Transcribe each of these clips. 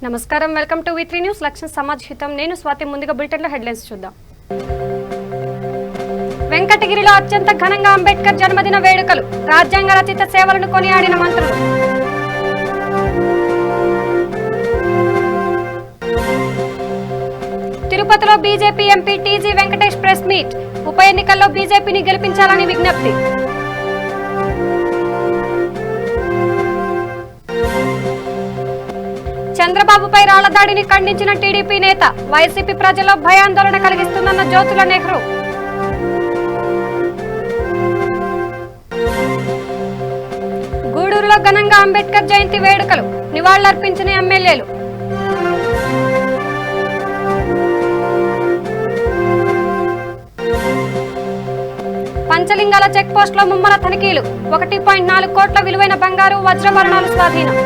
నమస్కారం, welcome to వి3 news. లక్ష్యం సమాజ్ హితం. నేను స్వాతి. ముందుగా బులెటిన్లో హెడ్లైన్స్ చూద్దాం. వెంకటగిరిలో అత్యంత ఘనంగా అంబేద్కర్ జన్మదిన వేడుకలు. రాజ్యాంగ రచిత సేవలను కొనియాడిన మంత్రులు. తిరుపతిలో BJP MP TG Venkatesh press meet. ఉప ఎన్నికల్లో బీజేపీని గెలిపించాలని విజ్ఞప్తి. చంద్రబాబుపై రాళ్ల దాడిని ఖండించిన టీడీపీ నేత. వైసీపీ ప్రజల్లో భయాందోళన కలిగిస్తుందన్న జ్యోతుల నెహ్రూ. గూడూరులో ఘనంగా అంబేద్కర్ జయంతి వేడుకలు. నివాళులర్పించిన ఎమ్మెల్యేలు. పంచలింగాల చెక్ పోస్టులో ముమ్మర తనిఖీలు. 1.4 కోట్ల విలువైన బంగారు వజ్రాభరణాలు స్వాధీనం.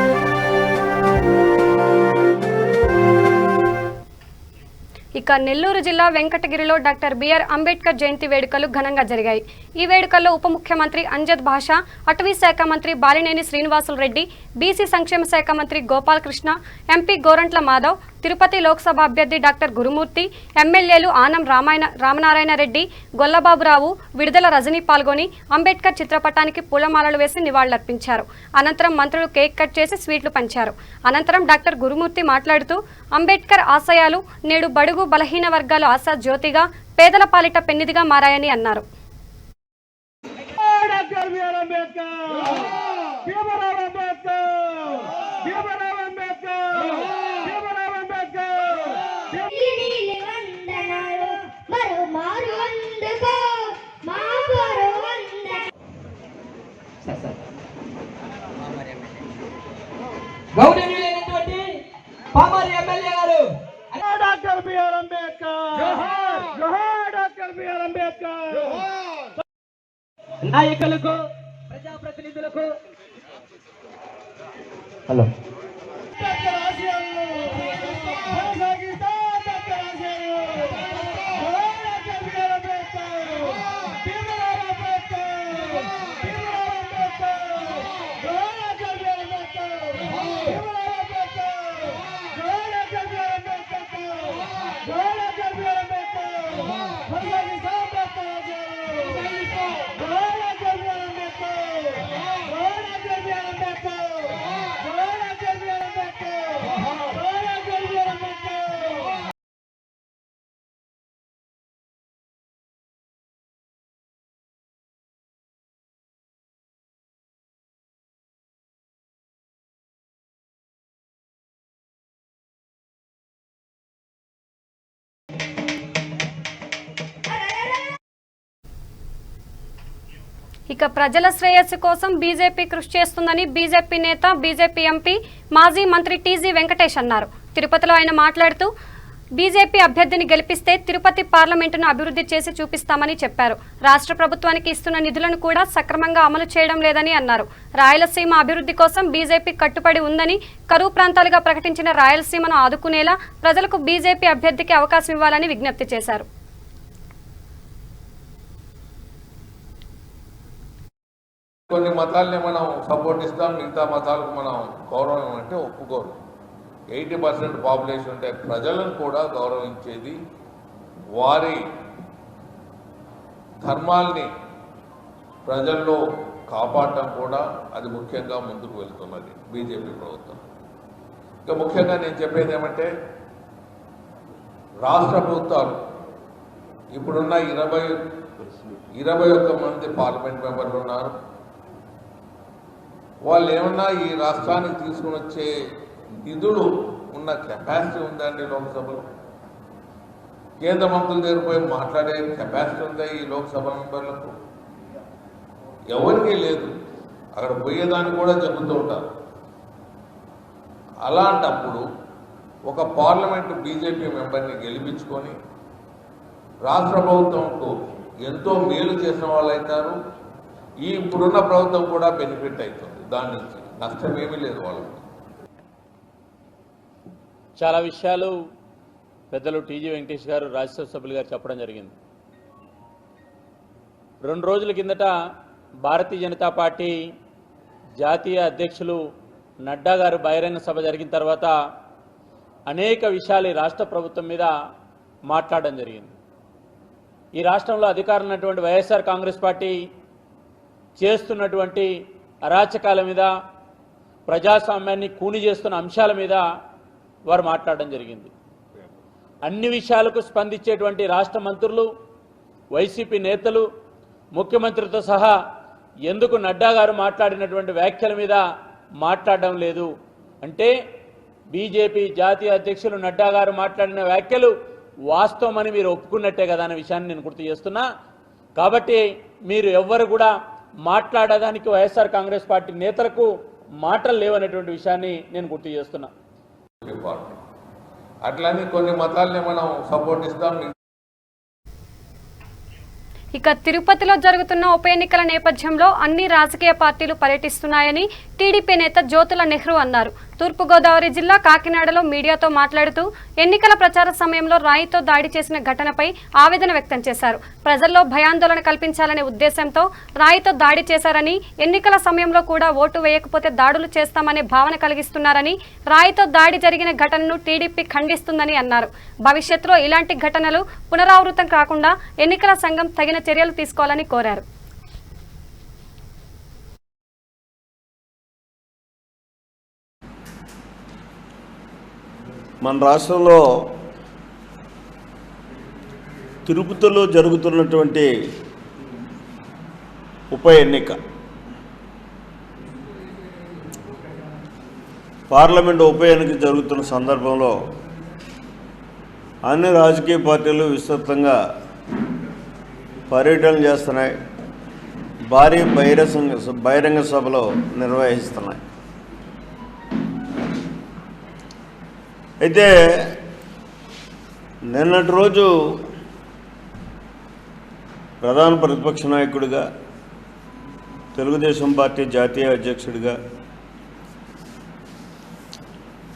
ఇక నెల్లూరు జిల్లా వెంకటగిరిలో డాక్టర్ బిఆర్ అంబేద్కర్ జయంతి వేడుకలు ఘనంగా జరిగాయి. ఈ వేడుకల్లో ఉప ముఖ్యమంత్రి అంజద్ భాషా, అటవీ శాఖ మంత్రి బాలినేని శ్రీనివాసులు రెడ్డి, బీసీ సంక్షేమ శాఖ మంత్రి గోపాలకృష్ణ, ఎంపీ గోరంట్ల మాధవ్, తిరుపతి లోక్సభ అభ్యర్థి డాక్టర్ గురుమూర్తి, ఎమ్మెల్యేలు ఆనం రామనారాయణ రెడ్డి, గొల్లబాబురావు, విడుదల రజనీ పాల్గొని అంబేద్కర్ చిత్రపటానికి పూలమాలలు వేసి నివాళులర్పించారు. అనంతరం మంత్రులు కేక్ కట్ చేసి స్వీట్లు పంచారు. అనంతరం డాక్టర్ గురుమూర్తి మాట్లాడుతూ అంబేద్కర్ ఆశయాలు నేడు బడుగు బలహీన వర్గాల ఆశా జ్యోతిగా, పేదల పాలిట పెన్నిదిగా మారాయని అన్నారు. గౌరవనీయులైనటువంటి పామరి ఎమ్మెల్యే గారు డాక్టర్ బిఆర్ అంబేద్కర్, జోహార్ డాక్టర్ బిఆర్ అంబేద్కర్. నాయకులకు, ప్రజాప్రతినిధులకు హలో ఇక ప్రజల శ్రేయస్సు కోసం బీజేపీ కృషి చేస్తుందని బీజేపీ నేత, బీజేపీ ఎంపీ, మాజీ మంత్రి టీజీ వెంకటేష్ అన్నారు. తిరుపతిలో ఆయన మాట్లాడుతూ బీజేపీ అభ్యర్థిని గెలిపిస్తే తిరుపతి పార్లమెంటును అభివృద్ధి చేసి చూపిస్తామని చెప్పారు. రాష్ట్ర ప్రభుత్వానికి ఇస్తున్న నిధులను కూడా సక్రమంగా అమలు చేయడం లేదని అన్నారు. రాయలసీమ అభివృద్ధి కోసం బీజేపీ కట్టుబడి ఉందని, కరువు ప్రాంతాలుగా ప్రకటించిన రాయలసీమను ఆదుకునేలా ప్రజలకు బీజేపీ అభ్యర్థికి అవకాశం ఇవ్వాలని విజ్ఞప్తి చేశారు. కొన్ని మతాలని మనం సపోర్ట్ ఇస్తాం, మిగతా మతాలకు మనం గౌరవం అంటే ఒప్పుకోరు. 80% పాపులేషన్ ఉంటే ప్రజలను కూడా గౌరవించేది, వారి ధర్మాల్ని ప్రజల్లో కాపాడటం కూడా అది ముఖ్యంగా ముందుకు వెళ్తున్నది బీజేపీ ప్రభుత్వం. ఇంకా ముఖ్యంగా నేను చెప్పేది ఏమంటే, రాష్ట్ర ప్రభుత్వాలు ఇప్పుడున్న 21 మంది పార్లమెంట్ మెంబర్లు ఉన్నారు. వాళ్ళు ఏమన్నా ఈ రాష్ట్రానికి తీసుకుని వచ్చే నిధులు ఉన్న కెపాసిటీ ఉందండి లోక్సభలో? కేంద్ర మంత్రుల దగ్గర పోయి మాట్లాడే కెపాసిటీ ఉందా ఈ లోక్సభ మెంబర్లకు? ఎవరికీ లేదు. అక్కడ పోయేదాన్ని కూడా చెబుతూ ఉంటారు. అలాంటప్పుడు ఒక పార్లమెంటు బీజేపీ మెంబర్ని గెలిపించుకొని రాష్ట్ర ప్రభుత్వంకు ఎంతో మేలు చేసిన వాళ్ళు అవుతారు. ఈ ఇప్పుడున్న ప్రభుత్వం కూడా బెనిఫిట్ అవుతుంది. దాని నుంచి నష్టమేమీ లేదు వాళ్ళకి. చాలా విషయాలు పెద్దలు టీజీ వెంకటేష్ గారు, రాజ్యసభ సభ్యులు గారు చెప్పడం జరిగింది. 2 రోజుల కిందట భారతీయ జనతా పార్టీ జాతీయ అధ్యక్షులు నడ్డా గారు బహిరంగ సభ జరిగిన తర్వాత అనేక విషయాలు ఈ రాష్ట్ర ప్రభుత్వం మీద మాట్లాడడం జరిగింది. ఈ రాష్ట్రంలో అధికారం ఉన్నటువంటి వైఎస్ఆర్ కాంగ్రెస్ పార్టీ చేస్తున్నటువంటి అరాచకాల మీద, ప్రజాస్వామ్యాన్ని కూని చేస్తున్న అంశాల మీద వారు మాట్లాడడం జరిగింది. అన్ని విషయాలకు స్పందించేటువంటి రాష్ట్ర మంత్రులు, వైసీపీ నేతలు, ముఖ్యమంత్రితో సహా ఎందుకు నడ్డా గారు మాట్లాడినటువంటి వ్యాఖ్యల మీద మాట్లాడడం లేదు అంటే బీజేపీ జాతీయ అధ్యక్షులు నడ్డా గారు మాట్లాడిన వ్యాఖ్యలు వాస్తవమని మీరు ఒప్పుకున్నట్టే కదా అనే విషయాన్ని నేను గుర్తు చేస్తున్నా. కాబట్టి మీరు ఎవ్వరు కూడా మాట్లాడడానికి వైఎస్ఆర్ కాంగ్రెస్ పార్టీ నేతలకు మాటలు లేవనేటువంటి విషయాన్ని నేను గుర్తు చేస్తున్నా. అట్లానే కొన్ని మతాలని మనం సపోర్ట్ ఇస్తాం. ఇక తిరుపతిలో జరుగుతున్న ఉప ఎన్నికల నేపథ్యంలో అన్ని రాజకీయ పార్టీలు పర్యటిస్తున్నాయని టీడీపీ నేత జ్యోతుల నెహ్రూ అన్నారు. తూర్పుగోదావరి జిల్లా కాకినాడలో మీడియాతో మాట్లాడుతూ ఎన్నికల ప్రచార సమయంలో రాయితో దాడి చేసిన ఘటనపై ఆవేదన వ్యక్తం చేశారు. ప్రజల్లో భయాందోళన కల్పించాలనే ఉద్దేశంతో రాయితో దాడి చేశారని, ఎన్నికల సమయంలో కూడా ఓటు వేయకపోతే దాడులు చేస్తామనే భావన కలిగిస్తున్నారని, రాయితో దాడి జరిగిన ఘటనను టీడీపీ ఖండిస్తుందని అన్నారు. భవిష్యత్తులో ఇలాంటి ఘటనలు పునరావృతం కాకుండా ఎన్నికల సంఘం తగిన చర్యలు తీసుకోవాలని కోరారు. మన రాష్ట్రంలో తిరుపతిలో జరుగుతున్నటువంటి ఉప ఎన్నిక పార్లమెంటు ఉప ఎన్నిక జరుగుతున్న సందర్భంలో అన్ని రాజకీయ పార్టీలు విస్తృతంగా పర్యటనలు చేస్తున్నాయి, భారీ బహిరంగ సభలు నిర్వహిస్తున్నాయి. అయితే నిన్నటి రోజు ప్రధాన ప్రతిపక్ష నాయకుడిగా, తెలుగుదేశం పార్టీ జాతీయ అధ్యక్షుడిగా,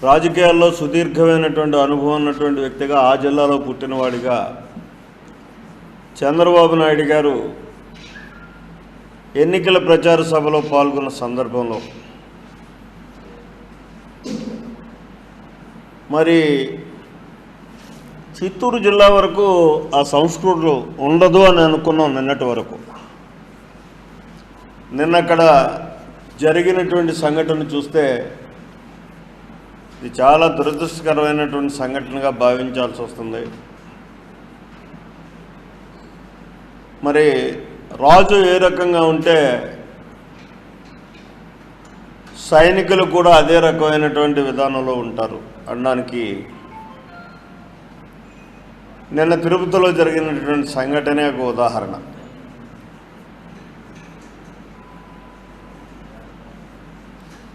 రాజకీయాల్లో సుదీర్ఘమైనటువంటి అనుభవం ఉన్నటువంటి వ్యక్తిగా, ఆ జిల్లాలో పుట్టినవాడిగా చంద్రబాబు నాయుడు గారు ఎన్నికల ప్రచార సభలో పాల్గొన్న సందర్భంలో మరి చిత్తూరు జిల్లా వరకు ఆ సంస్కృతులు ఉండదు అని అనుకున్నాం నిన్నటి వరకు. నిన్న అక్కడ జరిగినటువంటి సంఘటన చూస్తే ఇది చాలా దురదృష్టకరమైనటువంటి సంఘటనగా భావించాల్సి వస్తుంది. మరి రాజు ఏ రకంగా ఉంటే సైనికులు కూడా అదే రకమైనటువంటి విధానంలో ఉంటారు అనడానికి నిన్న తిరుపతిలో జరిగినటువంటి సంఘటనే ఒక ఉదాహరణ.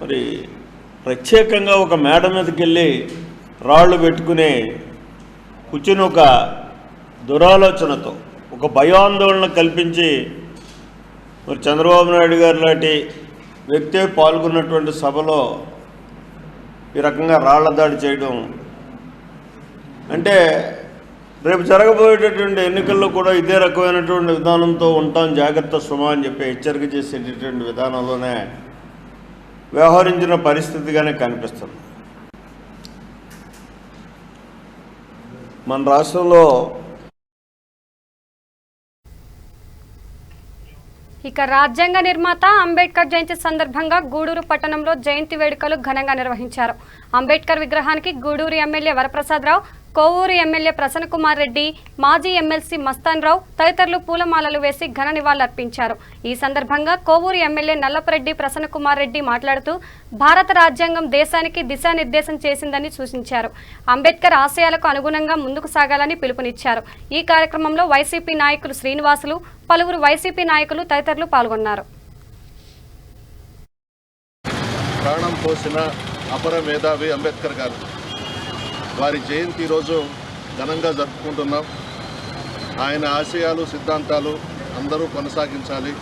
మరి ప్రత్యేకంగా ఒక మేడ మీదకి వెళ్ళి రాళ్ళు పెట్టుకుని కూర్చుని ఒక దురాలోచనతో, ఒక భయాందోళన కల్పించి మరి చంద్రబాబు నాయుడు గారు లాంటి వ్యక్తే పాల్గొన్నటువంటి సభలో ఈ రకంగా రాళ్ల దాడి చేయడం అంటే రేపు జరగబోయేటటువంటి ఎన్నికల్లో కూడా ఇదే రకమైనటువంటి విధానంతో ఉంటాం, జాగ్రత్త సుమా అని చెప్పి హెచ్చరిక చేసేటటువంటి విధానంలోనే వ్యవహరించిన పరిస్థితిగానే కనిపిస్తుంది. మన రాష్ట్రంలో ఇక రాజ్యాంగ నిర్మాత అంబేద్కర్ జయంతి సందర్భంగా గూడూరు పట్టణంలో జయంతి వేడుకలు ఘనంగా నిర్వహించారు. అంబేద్కర్ విగ్రహానికి గూడూరు ఎమ్మెల్యే వరప్రసాదరావు, కోవూరు ఎమ్మెల్యే ప్రసన్న కుమార్ రెడ్డి, మాజీ ఎమ్మెల్సీ మస్తాన్ రావు తదితరులు పూలమాలలు వేసి ఘన నివాళులర్పించారు. ఈ సందర్భంగా కోవూరు ఎమ్మెల్యే నల్లపరెడ్డి ప్రసన్న కుమార్ రెడ్డి మాట్లాడుతూ భారత రాజ్యాంగం దేశానికి దిశానిర్దేశం చేసిందని సూచించారు. అంబేద్కర్ ఆశయాలకు అనుగుణంగా ముందుకు సాగాలని పిలుపునిచ్చారు. ఈ కార్యక్రమంలో వైసీపీ నాయకులు శ్రీనివాసులు, పలువురు వైసీపీ నాయకులు తదితరులు పాల్గొన్నారు. ప్రాణం పోసిన అపర మేధావి అంబేద్కర్ గారు వారి జయంతి రోజు ఘనంగా జరుపుకుంటున్నాం. ఆయన ఆశయాలు, సిద్ధాంతాలు అందరూ కొనసాగించాలి.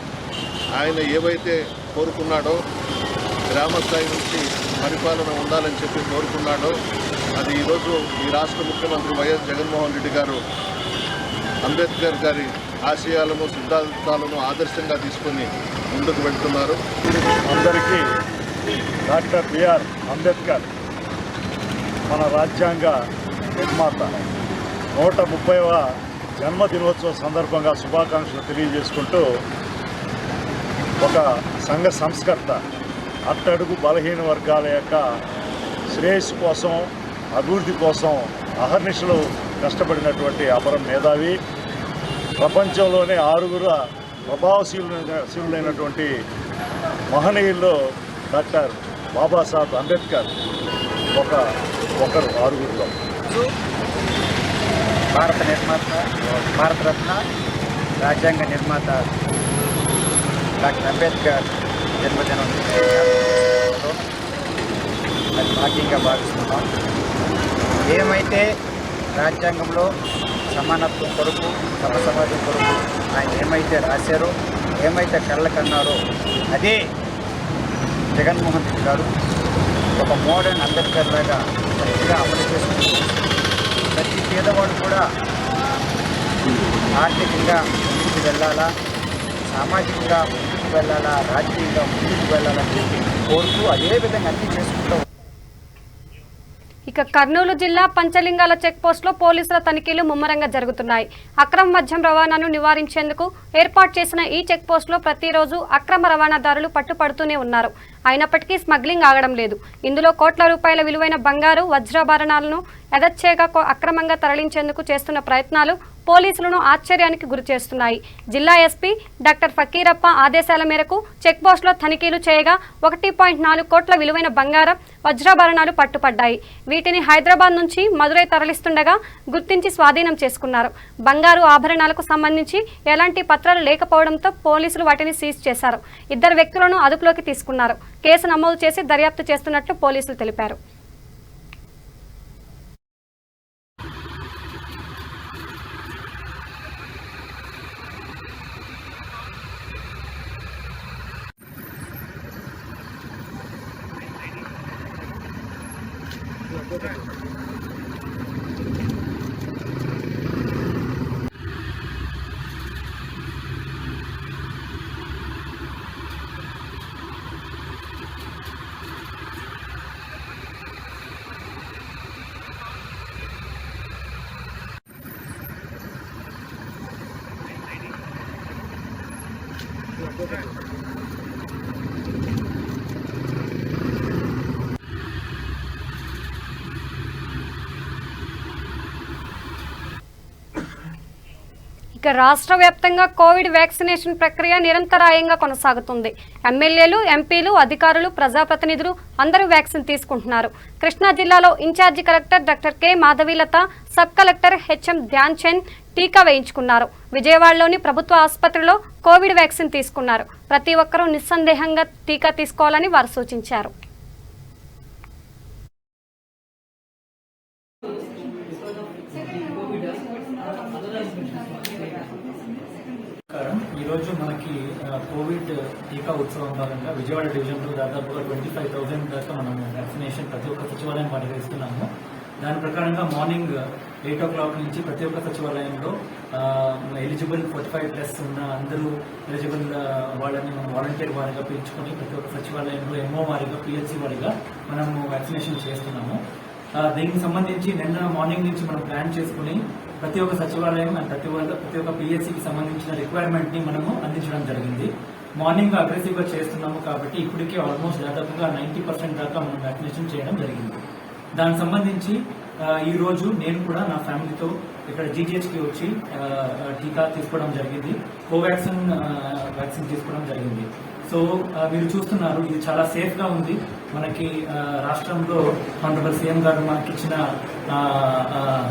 ఆయన ఏవైతే కోరుకున్నాడో, గ్రామస్థాయి నుంచి పరిపాలన ఉండాలని చెప్పి కోరుకున్నాడో, అది ఈరోజు ఈ రాష్ట్ర ముఖ్యమంత్రి వైఎస్ జగన్మోహన్ రెడ్డి గారు అంబేద్కర్ గారి ఆశయాలను, సిద్ధాంతాలను ఆదర్శంగా తీసుకొని ముందుకు వెళ్తున్నారు. అందరికీ డాక్టర్ బిఆర్ అంబేద్కర్ మన రాజ్యాంగ నిర్మాత 130వ జన్మదినోత్సవ సందర్భంగా శుభాకాంక్షలు తెలియజేసుకుంటూ ఒక సంఘ సంస్కర్త అట్టడుగు బలహీన వర్గాల యొక్క శ్రేయస్సు కోసం అభివృద్ధి కోసం అహర్నిశలు కష్టపడినటువంటి అపరం మేధావి, ప్రపంచంలోనే 6 ప్రభావశీలులైనటువంటి మహనీయుల్లో డాక్టర్ బాబాసాహెబ్ అంబేద్కర్ ఒకరు 6లో. భారతరత్న రాజ్యాంగ నిర్మాత డాక్టర్ అంబేద్కర్ జన్మదినం అది భాగ్యంగా భావిస్తున్నాం. ఏమైతే రాజ్యాంగంలో సమానత్వం కొరకు, సమాజం కొరకు ఆయన ఏమైతే రాశారో, ఏమైతే కళ్ళకన్నారో అదే జగన్మోహన్ రెడ్డి గారు ఒక మోడర్న్ అంబేద్కర్ లాగా మంచిగా అమలు చేసుకుంటూ ప్రతి పేదవాడు కూడా ఆర్థికంగా ముందుకు వెళ్ళాలా, సామాజికంగా ముందుకు వెళ్ళాలా, రాజకీయంగా ముందుకు వెళ్ళాలని చెప్పి కోరుతూ అదేవిధంగా అన్ని చేసుకుంటూ. ఇక కర్నూలు జిల్లా పంచలింగాల చెక్ పోస్టులో పోలీసుల తనిఖీలు ముమ్మరంగా జరుగుతున్నాయి. అక్రమ మద్యం రవాణాను నివారించేందుకు ఏర్పాటు చేసిన ఈ చెక్ పోస్టులో ప్రతిరోజు అక్రమ రవాణాదారులు పట్టుపడుతూనే ఉన్నారు. అయినప్పటికీ స్మగ్లింగ్ ఆగడం లేదు. ఇందులో కోట్ల రూపాయల విలువైన బంగారు, వజ్రాభరణాలను యథేచ్ఛగా అక్రమంగా తరలించేందుకు చేస్తున్న ప్రయత్నాలు పోలీసులను ఆశ్చర్యానికి గురిచేస్తున్నాయి. జిల్లా ఎస్పీ డాక్టర్ ఫకీరప్ప ఆదేశాల మేరకు చెక్ పోస్టులో తనిఖీలు చేయగా 1.4 కోట్ల విలువైన బంగారం, వజ్రాభరణాలు పట్టుపడ్డాయి. వీటిని హైదరాబాద్ నుంచి మదురై తరలిస్తుండగా గుర్తించి స్వాధీనం చేసుకున్నారు. బంగారు ఆభరణాలకు సంబంధించి ఎలాంటి పత్రాలు లేకపోవడంతో పోలీసులు వాటిని సీజ్ చేశారు. 2 వ్యక్తులను అదుపులోకి తీసుకున్నారు. కేసు నమోదు చేసి దర్యాప్తు చేస్తున్నట్లు పోలీసులు తెలిపారు. ఇక రాష్ట్ర వ్యాప్తంగా కోవిడ్ వ్యాక్సినేషన్ ప్రక్రియ నిరంతరాయంగా కొనసాగుతుంది. ఎమ్మెల్యేలు, ఎంపీలు, అధికారులు, ప్రజాప్రతినిధులు అందరూ వ్యాక్సిన్ తీసుకుంటున్నారు. కృష్ణా జిల్లాలో in charge collector doctor K Madhavilatha, sub collector HM Dhyan Chand టీకా వేయించుకున్నారు. విజయవాడలోని ప్రభుత్వ ఆసుపత్రిలో కోవిడ్ వ్యాక్సిన్ తీసుకున్నారు. ప్రతి ఒక్కరూ నిస్సందేహంగా టీకా తీసుకోవాలని వారు సూచించారు. ఈరోజు మనకి కోవిడ్ టీకా ఉత్సవం భాగంగా విజయవాడ డివిజన్లో దాదాపుగా 25,000 దాకా మనం వ్యాక్సినేషన్ ప్రతి ఒక్క సచివాలయం పాటిస్తున్నాము. దాని ప్రకారంగా మార్నింగ్ 8 o'clock నుంచి ప్రతి ఒక్క సచివాలయంలో ఎలిజిబుల్ 45+ ఉన్న అందరూ ఎలిజిబుల్ వాళ్ళని మనం వాలంటీర్ వారిగా పిలుచుకొని ప్రతి ఒక్క సచివాలయంలో ఎంఓ వారిగా, పిహెచ్సి వారిగా మనము వ్యాక్సినేషన్ చేస్తున్నాము. దీనికి సంబంధించి నిన్న మార్నింగ్ నుంచి మనం ప్లాన్ చేసుకుని ప్రతి ఒక్క సచివాలయం అండ్ ప్రతి ఒక్క పిహెచ్సికి సంబంధించిన రిక్వైర్మెంట్ ని మనము అందించడం జరిగింది. మార్నింగ్ అగ్రెసివ్ గా చేస్తున్నాము కాబట్టి ఇప్పటికే ఆల్మోస్ట్ దాదాపుగా 90% దాకా మనం వ్యాక్సినేషన్ చేయడం జరిగింది. దానికి సంబంధించి ఈ రోజు నేను కూడా నా ఫ్యామిలీతో ఇక్కడ జీజీహెచ్కి వచ్చి టీకా తీసుకోవడం జరిగింది. కోవాక్సిన్ వ్యాక్సిన్ తీసుకోవడం జరిగింది. సో మీరు చూస్తున్నారు, ఇది చాలా సేఫ్ గా ఉంది. మనకి రాష్ట్రంలో ఆనరబుల్ సీఎం గారు మనకి ఇచ్చిన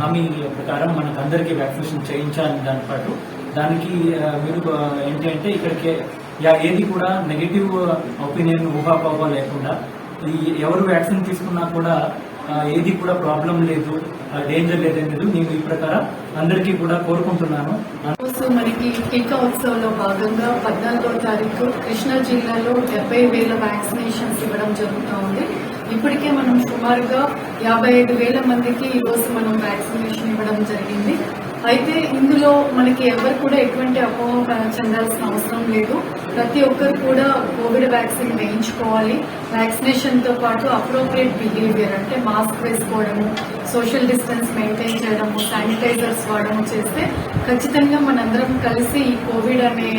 హామీ ప్రకారం మనకు అందరికీ వ్యాక్సినేషన్ చేయించాలని దానికి మీరు ఏంటి అంటే ఇక్కడికి ఏది కూడా నెగటివ్ ఒపీనియన్, ఊహాపోహ లేకుండా ఎవరు వ్యాక్సిన్ తీసుకున్నా కూడా ఏది కూడా ప్రాబ్లం లేదు, డేంజర్ లేదనేది నేను ఈ ప్రకారం అందరికీ కూడా కోరుకుంటున్నాను. మనకి టీకా ఉత్సవంలో భాగంగా 14వ తారీఖు కృష్ణా జిల్లాలో 70,000 వ్యాక్సినేషన్స్ ఇవ్వడం జరుగుతూ ఉంది. ఇప్పటికే మనం సుమారుగా 55,000 మందికి ఈ రోజు మనం వ్యాక్సినేషన్ ఇవ్వడం జరిగింది. అయితే ఇందులో మనకి ఎవరు కూడా ఎటువంటి అపోహ చెందాల్సిన అవసరం లేదు. ప్రతి ఒక్కరు కూడా కోవిడ్ వ్యాక్సిన్ వేయించుకోవాలి. వ్యాక్సినేషన్తో పాటు అప్రోప్రియేట్ బిహేవియర్ అంటే మాస్క్ వేసుకోవడము, సోషల్ డిస్టెన్స్ మెయింటైన్ చేయడము, శానిటైజర్స్ వాడము చేస్తే ఖచ్చితంగా మనందరం కలిసి ఈ కోవిడ్ అనే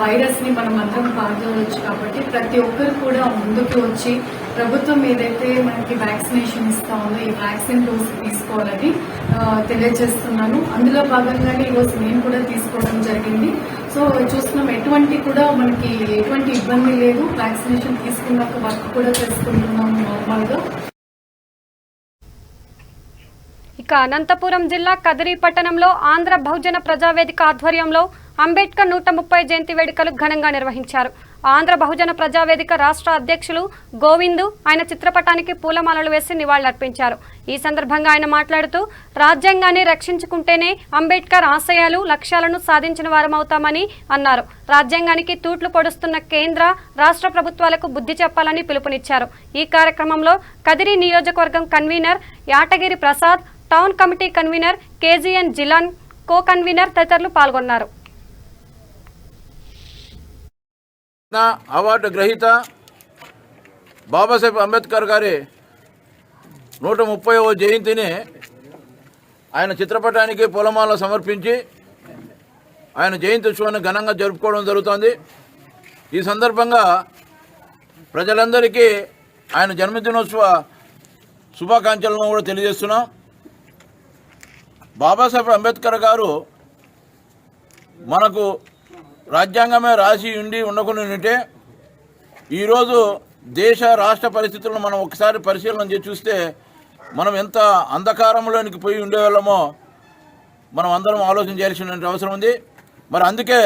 వైరస్ ని మనం అందరం పాల్గొనవచ్చు. కాబట్టి ప్రతి ఒక్కరు కూడా ముందుకు వచ్చి ప్రభుత్వం ఏదైతే మనకి వ్యాక్సినేషన్ ఇస్తా ఉందో ఈ వ్యాక్సిన్ డోస్ తీసుకోవాలని తెలియజేస్తున్నాను. అందులో భాగంగానే ఈరోజు నేను కూడా తీసుకోవడం జరిగింది. సో చూస్తున్నాం ఎటువంటి కూడా మనకి ఎటువంటి ఇబ్బంది లేదు. వ్యాక్సినేషన్ తీసుకున్నాక వర్క్ కూడా చేసుకుంటున్నాం నార్మల్గా. ఇక అనంతపురం జిల్లా కదిరి పట్టణంలో ఆంధ్ర బహుజన ప్రజావేదిక ఆధ్వర్యంలో అంబేద్కర్ 130 జయంతి వేడుకలు ఘనంగా నిర్వహించారు. ఆంధ్ర బహుజన ప్రజావేదిక రాష్ట్ర అధ్యక్షులు గోవిందు ఆయన చిత్రపటానికి పూలమాలలు వేసి నివాళులర్పించారు. ఈ సందర్భంగా ఆయన మాట్లాడుతూ రాజ్యాంగాన్ని రక్షించుకుంటేనే అంబేద్కర్ ఆశయాలు లక్ష్యాలను సాధించిన వారమవుతామని అన్నారు. రాజ్యాంగానికి తూట్లు పొడుస్తున్న కేంద్ర రాష్ట్ర ప్రభుత్వాలకు బుద్ధి చెప్పాలని పిలుపునిచ్చారు. ఈ కార్యక్రమంలో కదిరి నియోజకవర్గం convener Yatagiri Prasad, town committee convener KGN Jilan, co convener తదితరులు పాల్గొన్నారు. అవార్డు గ్రహీత బాబాసాహెబ్ అంబేద్కర్ గారి 130వ జయంతిని ఆయన చిత్రపటానికి పూలమాల సమర్పించి ఆయన జయంతి ఉత్సవాన్ని ఘనంగా జరుపుకోవడం జరుగుతోంది. ఈ సందర్భంగా ప్రజలందరికీ ఆయన జన్మదినోత్సవ శుభాకాంక్షలను కూడా తెలియజేస్తున్నాం. బాబాసాహెబ్ అంబేద్కర్ గారు మనకు రాజ్యాంగమే రాసి ఉండకుండానే ఈరోజు దేశ రాష్ట్ర పరిస్థితులను మనం ఒకసారి పరిశీలన చేసి చూస్తే మనం ఎంత అంధకారంలోనికి పోయి ఉండేవాళ్ళమో మనం అందరం ఆలోచన చేయాల్సిన అవసరం ఉంది. మరి అందుకే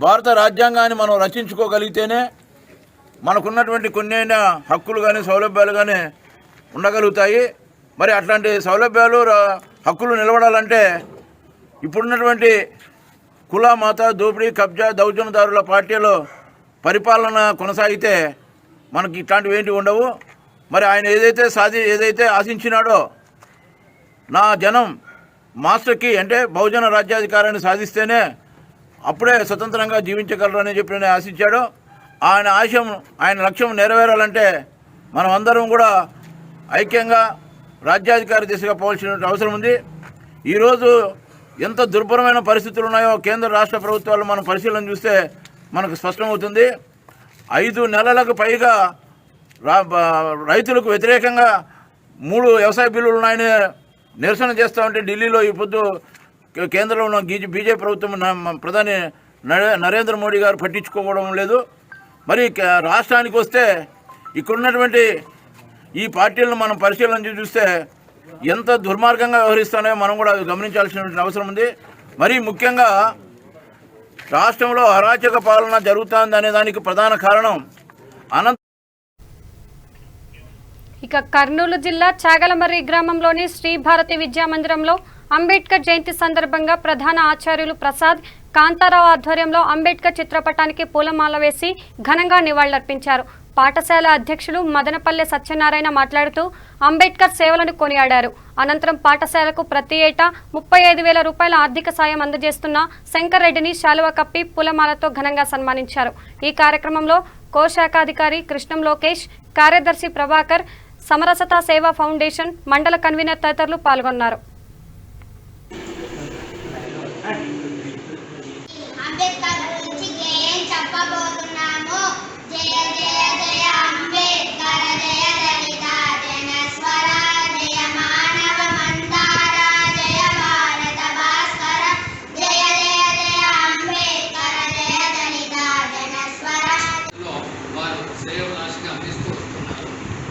భారత రాజ్యాంగాన్ని మనం రచించుకోగలిగితేనే మనకున్నటువంటి కొన్ని హక్కులు కానీ సౌలభ్యాలు కానీ ఉండగలుగుతాయి. మరి అట్లాంటి సౌలభ్యాలు హక్కులు నిలబడాలంటే ఇప్పుడున్నటువంటి కుల మత దోపిడీ కబ్జా దౌర్జన్యదారుల పార్టీలో పరిపాలన కొనసాగితే మనకి ఇట్లాంటివి ఏంటి ఉండవు. మరి ఆయన ఏదైతే ఆశించినాడో నా జనం మాస్టర్కి అంటే బహుజన రాజ్యాధికారాన్ని సాధిస్తేనే అప్పుడే స్వతంత్రంగా జీవించగలరని చెప్పి నేను ఆశించాడు. ఆయన లక్ష్యం నెరవేరాలంటే మనం అందరం కూడా ఐక్యంగా రాజ్యాధికారి దిశగా పోవాల్సిన అవసరం ఉంది. ఈరోజు ఎంత దుర్భరమైన పరిస్థితులు ఉన్నాయో కేంద్ర రాష్ట్ర ప్రభుత్వాలు మనం పరిశీలన చూస్తే మనకు స్పష్టమవుతుంది. 5 నెలలకు పైగా రైతులకు వ్యతిరేకంగా 3 వ్యవసాయ బిల్లులు ఉన్నాయని నిరసన చేస్తూ ఉంటే ఢిల్లీలో ఈ పొద్దు కేంద్రంలో ఉన్న బీజేపీ ప్రభుత్వం ప్రధాని నరేంద్ర మోడీ గారు పట్టించుకోవడం లేదు. మరి రాష్ట్రానికి వస్తే ఇక్కడున్నటువంటి ఈ పార్టీలను మనం పరిశీలన చూస్తే ఎంత దుర్మార్గంగా వ్యవహరిస్తున్నాయో మనం కూడా గమనించాల్సిన అవసరం ఉంది. మరి ముఖ్యంగా రాష్ట్రంలో అరాచక పాలన జరుగుతుంది అనే దానికి ప్రధాన కారణం ఇక కర్నూలు జిల్లా చాగలమర్రి గ్రామంలోని శ్రీ భారతి విద్యామందిరంలో అంబేద్కర్ జయంతి సందర్భంగా ప్రధాన ఆచార్యులు ప్రసాద్, కాంతారావు ఆధ్వర్యంలో అంబేద్కర్ చిత్రపటానికి పూలమాల వేసి ఘనంగా నివాళులర్పించారు. పాఠశాల అధ్యక్షులు మదనపల్లె సత్యనారాయణ మాట్లాడుతూ అంబేద్కర్ సేవలను కొనియాడారు. అనంతరం పాఠశాలకు ప్రతి ఏటా 35,000 రూపాయల ఆర్థిక సాయం అందజేస్తున్న శంకర్ రెడ్డిని శాలువ కప్పి పూలమాలతో ఘనంగా సన్మానించారు. ఈ కార్యక్రమంలో కోశాఖాధికారి కృష్ణం లోకేష్, కార్యదర్శి ప్రభాకర్, సమరసత సేవా ఫౌండేషన్ మండల కన్వీనర్ తదితరులు పాల్గొన్నారు.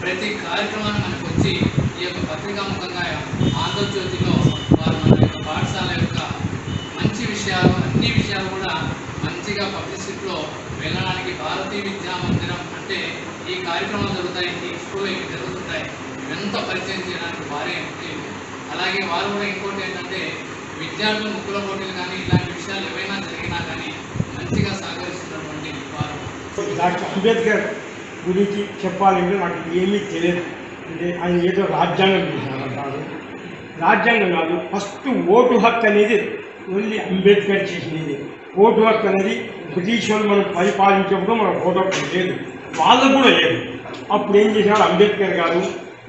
ప్రతి కార్యక్రమాన్ని మనకు వచ్చి ఈ యొక్క పత్రికాముఖంగా ఆంధ్రజ్యోతిలో వారు మన యొక్క పాఠశాల యొక్క మంచి విషయాలు అన్ని విషయాలు కూడా మంచిగా పబ్లిసిటీలో వెళ్ళడానికి భారతీయ విద్యా మందిరం అంటే ఈ కార్యక్రమాలు జరుగుతాయి, ఈ స్కూల్లో ఇవి జరుగుతుంటాయి, ఇవంతా పరిచయం చేయడానికి వారే అలాగే వారు కూడా ఇంకోటి ఏంటంటే విద్యార్థుల ముక్కుల పోటీలు కానీ ఇలాంటి విషయాలు ఏవైనా జరిగినా కానీ మంచిగా సహకరిస్తున్నటువంటి వారు. డాక్టర్ అంబేద్కర్ గురించి చెప్పాలంటే నాకు ఏమీ తెలియదు. అంటే ఆయన ఏదో రాజ్యాంగం చేసినారంటారు. రాజ్యాంగం కాదు, ఫస్ట్ ఓటు హక్కు అనేది ఓన్లీ అంబేద్కర్ చేసింది. ఓటు హక్కు అనేది బ్రిటిష్ వాళ్ళు మనం పరిపాలించినప్పుడు మన ఓటు హక్కు లేదు, వాళ్ళకు కూడా లేదు. అప్పుడు ఏం చేసినాడు అంబేద్కర్ గారు,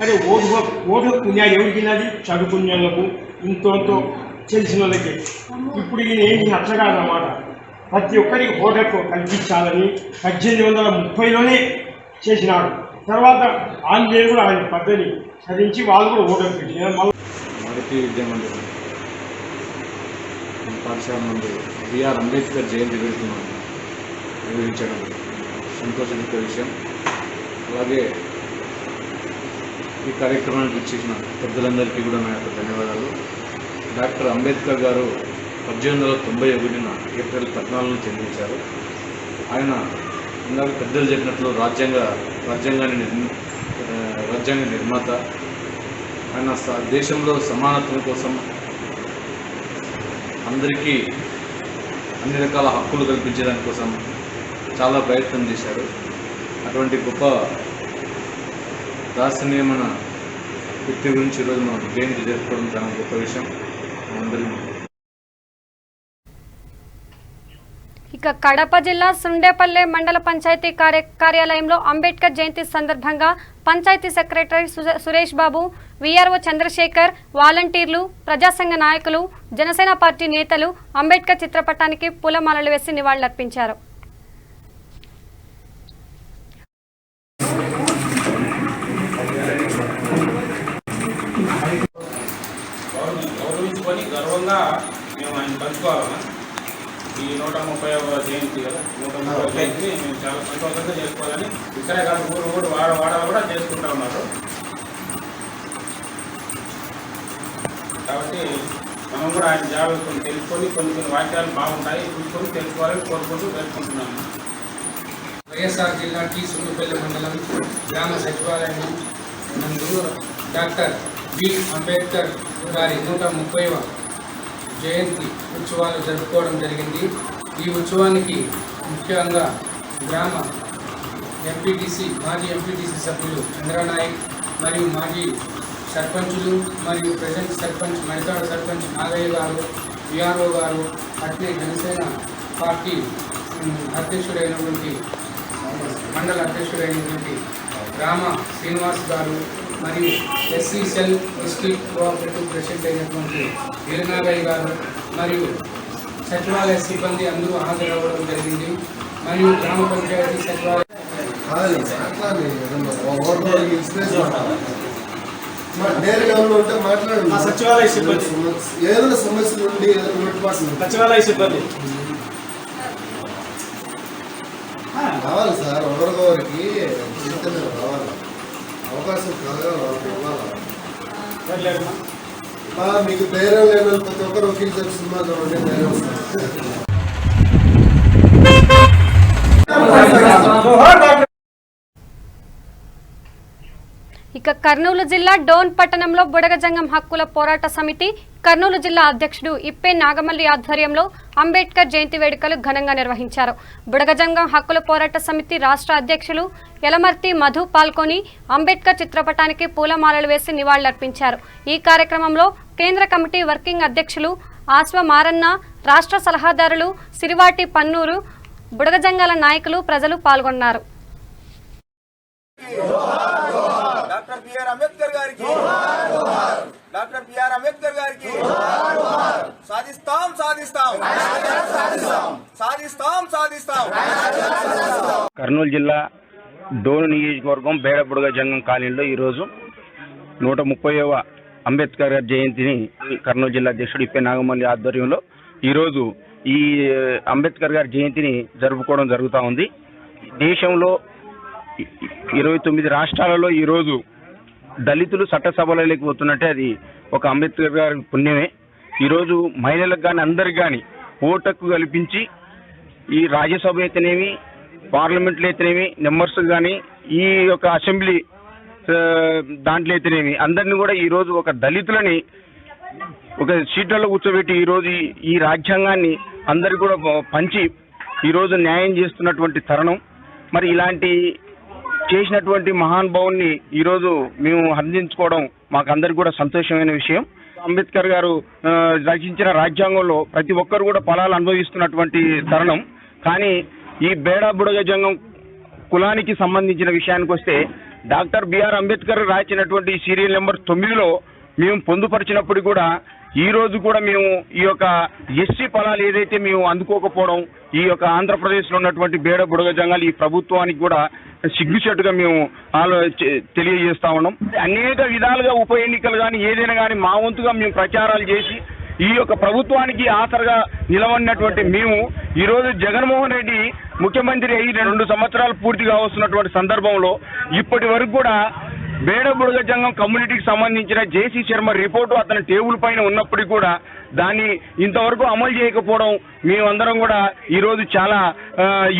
అదే ఓటు హక్కు ఎవరికి ఉన్నది? చదువుకునేళ్ళకు, ఇంతో తెలిసిన వాళ్ళకి. ఇప్పుడు ఈయన ఏంటి అట్లా కాదన్నమాట, ప్రతి ఒక్కరికి ఓటు హక్కు కల్పించాలని 1830లోనే చేసినాడు. తర్వాత ఆంధ్రేయులు కూడా ఆయన పద్ధతిని చదివించి వాళ్ళు కూడా ఓటు హక్కు పెట్టినారు. భారతీయ విద్యా మండలి పాఠశాల నుండి బిఆర్ అంబేద్కర్ జయంతి వేడుకను నిర్వహించడం సంతోషించే విషయం. అలాగే ఈ కార్యక్రమానికి ఇచ్చేసిన పెద్దలందరికీ కూడా నా యొక్క ధన్యవాదాలు. డాక్టర్ అంబేద్కర్ గారు 1891 ఏప్రిల్ 14 జన్మించారు. ఆయన ఇందాక పెద్దలు చెప్పినట్లు రాజ్యాంగ నిర్మాత. ఆయన దేశంలో సమానత్వం కోసం అందరికీ అన్ని రకాల హక్కులు కల్పించడానికి కోసం చాలా ప్రయత్నం చేశారు. అటువంటి గొప్ప దార్శనీయమైన వ్యక్తి గురించి ఈరోజు మనం జయంతి జరుపుకోవడం చాలా గొప్ప విషయం. అందరికీ ఇక కడప జిల్లా సుండేపల్లె మండల పంచాయతీ కార్యాలయంలో అంబేద్కర్ జయంతి సందర్భంగా పంచాయతీ సెక్రటరీ సురేష్ బాబు, వీఆర్ఓ చంద్రశేఖర్, వాలంటీర్లు, ప్రజాసంఘ నాయకులు, జనసేన పార్టీ నేతలు అంబేద్కర్ చిత్రపటానికి పూలమాలలు వేసి నివాళులర్పించారు. గర్వంగా మేము ఆయన పంచుకోవాలన్నా ఈ 130వ జయంతి కదా, 130వ జయంతిని మేము చాలా సంతోషంగా చేసుకోవాలని ఇక్కడే కాదు ఊరు వాడలు కూడా చేసుకుంటా ఉన్నారు. కాబట్టి మనం కూడా ఆయన జాగ్రత్తలు తెలుసుకొని కొన్ని వాక్యాలు బాగుంటాయి చూసుకొని తెలుసుకోవాలని కోరుకుంటూ వేసుకుంటున్నాము. వైఎస్ఆర్ జిల్లా టీ సుండుపల్లి మండలం గ్రామ సచివాలయం నందు డాక్టర్ బి అంబేద్కర్ గారి 130వ జయంతి ఉత్సవాలు జరుపుకోవడం జరిగింది. ఈ ఉత్సవానికి ముఖ్యంగా గ్రామ మాజీ ఎంపీటీసీ సభ్యులు చంద్రనాయక్ మరియు మాజీ సర్పంచులు మరియు ప్రజెంట్ సర్పంచ్ మరికాడు సర్పంచ్ నాగయ్య గారు, విఆర్ఓ గారు, అట్లే జనసేన పార్టీ మండల అధ్యక్షుడైనటువంటి రామ శ్రీనివాస్ గారు మరియు SC cell district cooperative president అయినటువంటి వీరనాగయ్య గారు మరియు సచివాలయ సిబ్బంది అందరూ హాజరవ్వడం జరిగింది. మరియు గ్రామ పంచాయతీ సచివాలయం సచివాలయ సిబ్బంది ఏదైనా సమస్యలు ఉండి సచివాలయ సిబ్బంది రావాలి సార్. ఒకరికొకరికి రావాలి, అవకాశం కలగాలి. మీకు ధైర్యం లేని ప్రతి ఒక్కరు ఒకే సినిమా చూడండి, ధైర్యం వస్తుంది. ఇక కర్నూలు జిల్లా డోన్ పట్టణంలో బుడగజంగం హక్కుల పోరాట సమితి కర్నూలు జిల్లా అధ్యక్షుడు ఇప్పే నాగమల్లి ఆధ్వర్యంలో అంబేద్కర్ జయంతి వేడుకలు ఘనంగా నిర్వహించారు. బుడగజంగం హక్కుల పోరాట సమితి రాష్ట్ర అధ్యక్షులు యలమర్తి మధు పాల్గొని అంబేద్కర్ చిత్రపటానికి పూలమాలలు వేసి నివాళులర్పించారు. ఈ కార్యక్రమంలో కేంద్ర కమిటీ వర్కింగ్ అధ్యక్షులు ఆస్వ మారన్న, రాష్ట్ర సలహాదారులు సిరివాటి పన్నూరు, బుడగజంగాల నాయకులు, ప్రజలు పాల్గొన్నారు. డాక్టర్ బిఆర్ అంబేద్కర్ గారికి, డాక్టర్ బిఆర్ అంబేద్కర్ గారికి సాధిస్తాం సాధిస్తాం సాధిస్తాం సాధిస్తాం. కర్నూలు జిల్లా డోను నియోజకవర్గం బేడబుడగ జంగం కాలనీలో ఈరోజు 130వ అంబేద్కర్ గారి జయంతిని కర్నూలు జిల్లా అధ్యక్షుడు ఇప్పే నాగమల్లి ఆధ్వర్యంలో ఈరోజు ఈ అంబేద్కర్ గారి జయంతిని జరుపుకోవడం జరుగుతూ ఉంది. దేశంలో 29 రాష్ట్రాలలో ఈరోజు దళితులు చట్టసభలలోకి పోతున్నట్టే అది ఒక అంబేద్కర్ గారి పుణ్యమే. ఈరోజు మహిళలకు కానీ అందరికి కానీ ఓటకు కల్పించి ఈ రాజ్యసభ అయితేనేమి, పార్లమెంట్లో అయితేనేమి, మెంబర్స్ కానీ ఈ యొక్క అసెంబ్లీ దాంట్లో అయితేనేమి అందరినీ కూడా ఈరోజు ఒక దళితులని ఒక సీట్లలో కూర్చోబెట్టి ఈరోజు ఈ రాజ్యాంగాన్ని అందరికి కూడా పంచి ఈరోజు న్యాయం చేస్తున్నటువంటి తరుణం. మరి ఇలాంటి చేసినటువంటి మహానుభావుని ఈరోజు మేము అందించుకోవడం మాకు అందరికి కూడా సంతోషమైన విషయం. అంబేద్కర్ గారు రచించిన రాజ్యాంగంలో ప్రతి ఒక్కరు కూడా ఫలాలు అనుభవిస్తున్నటువంటి తరుణం. కానీ ఈ బేడా బుడగ జంగం కులానికి సంబంధించిన విషయానికి వస్తే డాక్టర్ బిఆర్ అంబేద్కర్ రాసినటువంటి సీరియల్ నెంబర్ 9లో మేము పొందుపరిచినప్పుడు కూడా ఈ రోజు కూడా మేము ఈ యొక్క ఎస్సీ ఫలాలు ఏదైతే మేము అందుకోకపోవడం, ఈ యొక్క ఆంధ్రప్రదేశ్లో ఉన్నటువంటి బేడ బుడగ జంగాలు ఈ ప్రభుత్వానికి కూడా సిగ్గుచేటుగా మేము తెలియజేస్తా ఉన్నాం. అనేక విధాలుగా ఉప ఎన్నికలు కానీ ఏదైనా కానీ మా వంతుగా మేము ప్రచారాలు చేసి ఈ యొక్క ప్రభుత్వానికి ఆసరగా నిలవడినటువంటి మేము ఈరోజు జగన్మోహన్ రెడ్డి ముఖ్యమంత్రి అయ్యి 2 సంవత్సరాలు పూర్తిగా వస్తున్నటువంటి సందర్భంలో ఇప్పటి వరకు కూడా బేడ బుడగ జంగం కమ్యూనిటీకి సంబంధించిన జేసీ శర్మ రిపోర్టు అతని టేబుల్ పైన ఉన్నప్పటికీ కూడా దాన్ని ఇంతవరకు అమలు చేయకపోవడం మేమందరం కూడా ఈరోజు చాలా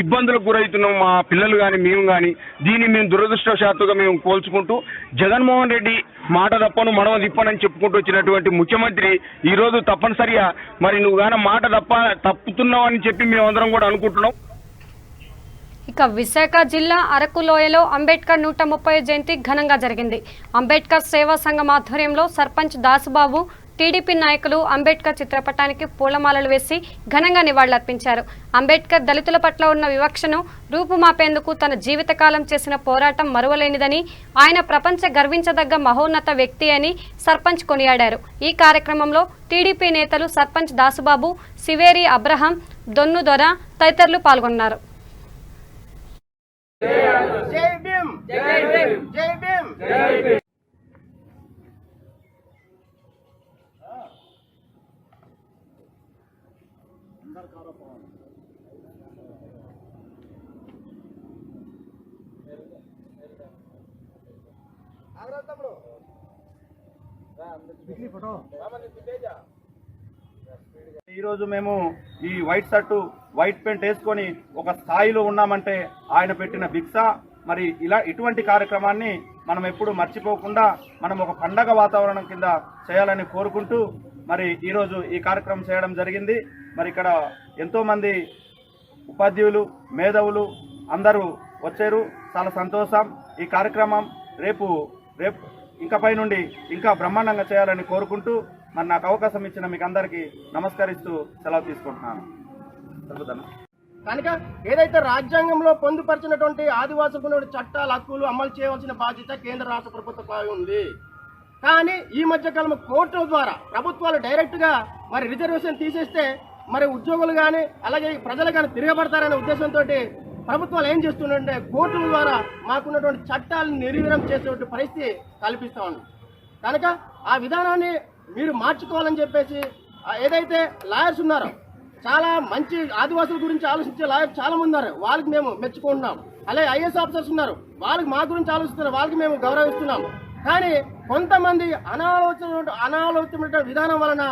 ఇబ్బందులకు గురవుతున్నాం. మా పిల్లలు కానీ మేము కానీ దీన్ని మేము దురదృష్టవశాత్తుగా మేము పోల్చుకుంటూ జగన్మోహన్ రెడ్డి మాట తప్పను మడవ తిప్పనని చెప్పుకుంటూ వచ్చినటువంటి ముఖ్యమంత్రి ఈరోజు తప్పనిసరిగా మరి నువ్వు కానీ మాట తప్పుతున్నావు అని చెప్పి మేమందరం కూడా అనుకుంటున్నాం. ఇక విశాఖ జిల్లా అరకు లోయలో అంబేద్కర్ 130వ జయంతి ఘనంగా జరిగింది. అంబేద్కర్ సేవా సంఘం ఆధ్వర్యంలో సర్పంచ్ దాసుబాబు, టీడీపీ నాయకులు అంబేద్కర్ చిత్రపటానికి పూలమాలలు వేసి ఘనంగా నివాళులర్పించారు. అంబేద్కర్ దళితుల పట్ల ఉన్న వివక్షను రూపుమాపేందుకు తన జీవితకాలం చేసిన పోరాటం మరువలేనిదని, ఆయన ప్రపంచ గర్వించదగ్గ మహోన్నత వ్యక్తి అని సర్పంచ్ కొనియాడారు. ఈ కార్యక్రమంలో టీడీపీ నేతలు సర్పంచ్ దాసుబాబు, సివేరి అబ్రహం, దొన్ను దొర తదితరులు పాల్గొన్నారు. జై భీమ్, జై భీమ్, జై భీమ్, జై భీమ్. ఈరోజు మేము ఈ వైట్ షర్టు వైట్ పెయింట్ వేసుకొని ఒక స్థాయిలో ఉన్నామంటే ఆయన పెట్టిన భిక్ష. మరి ఇటువంటి కార్యక్రమాన్ని మనం ఎప్పుడు మర్చిపోకుండా మనం ఒక పండగ వాతావరణం కింద చేయాలని కోరుకుంటూ మరి ఈరోజు ఈ కార్యక్రమం చేయడం జరిగింది. మరి ఇక్కడ ఎంతోమంది ఉపాధ్యాయులు, మేధావులు అందరూ వచ్చారు. చాలా సంతోషం. ఈ కార్యక్రమం రేపు ఇంకపై నుండి ఇంకా బ్రహ్మాండంగా చేయాలని కోరుకుంటూ మరి నాకు అవకాశం ఇచ్చిన మీకు అందరికీ నమస్కరిస్తూ సెలవు తీసుకుంటున్నాను. కనుక ఏదైతే రాజ్యాంగంలో పొందుపరిచినటువంటి ఆదివాసులకు చట్టాల హక్కులు అమలు చేయవలసిన బాధ్యత కేంద్ర రాష్ట్ర ప్రభుత్వంపై ఉంది. కానీ ఈ మధ్యకాలంలో కోర్టుల ద్వారా ప్రభుత్వాలు డైరెక్ట్గా మరి రిజర్వేషన్ తీసేస్తే మరి ఉద్యోగులు కానీ అలాగే ప్రజలు కానీ తిరగబడతారనే ఉద్దేశంతో ప్రభుత్వాలు ఏం చేస్తున్నాయంటే కోర్టుల ద్వారా మాకున్నటువంటి చట్టాలను నిర్వీర్యం చేసేటువంటి పరిస్థితి కల్పిస్తూ ఉంది. కనుక ఆ విధానాన్ని మీరు మార్చుకోవాలని చెప్పేసి ఏదైతే లాయర్స్ ఉన్నారో చాలా మంచి ఆదివాసుల గురించి ఆలోచించే లాయర్స్ చాలా మంది ఉన్నారు. వాళ్ళకి మేము మెచ్చుకుంటున్నాం. అలాగే ఐఏఎస్ ఆఫీసర్స్ ఉన్నారు, వాళ్ళకి మా గురించి ఆలోచిస్తున్నారు, వాళ్ళకి మేము గౌరవిస్తున్నాం. కానీ కొంతమంది అనాలోచిత విధానం వలన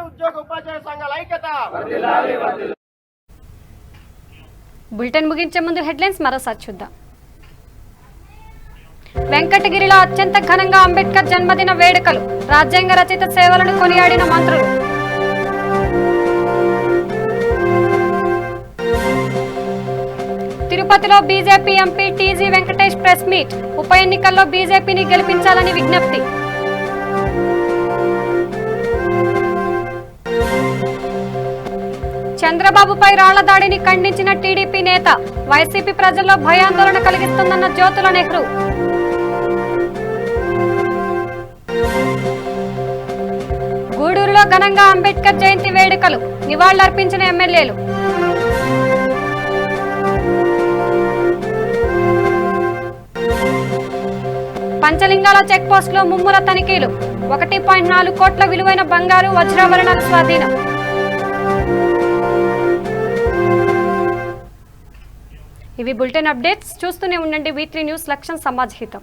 ఉద్యోగ ఉపాధ్యాయ సంఘాల ఐక్యత. బులెటిన్ ముగించే ముందు హెడ్లైన్స్ మరోసారి చూద్దాం. వెంకటగిరిలో అత్యంత ఘనంగా అంబేద్కర్ జన్మదిన వేడుకలు, రాజ్యాంగ రచయిత సేవలను కొనియాడిన మంత్రులు. తిరుపతిలో BJP MP TG Venkatesh press meet, ఉప ఎన్నికల్లో బీజేపీని గెలిపించాలని విజ్ఞప్తి. చంద్రబాబుపై రాళ్ల దాడిని ఖండించిన టీడీపీ నేత, వైసీపీ ప్రజల్లో భయాందోళన కలిగిస్తుందన్న జ్యోతుల నెహ్రూ. గూడూరులో ఘనంగా అంబేద్కర్ జయంతి వేడుకలు, నివాళులర్పించిన ఎమ్మెల్యేలు. పంచలింగాల చెక్ పోస్టులో ముమ్ముర తనిఖీలు, 1.4 కోట్ల విలువైన బంగారు, వజ్రాభరణాల స్వాధీనం. ఇవి బులెటిన్ అప్డేట్స్. చూస్తూనే ఉండండి V3 న్యూస్, లక్ష్యం సమాజ్ హితం.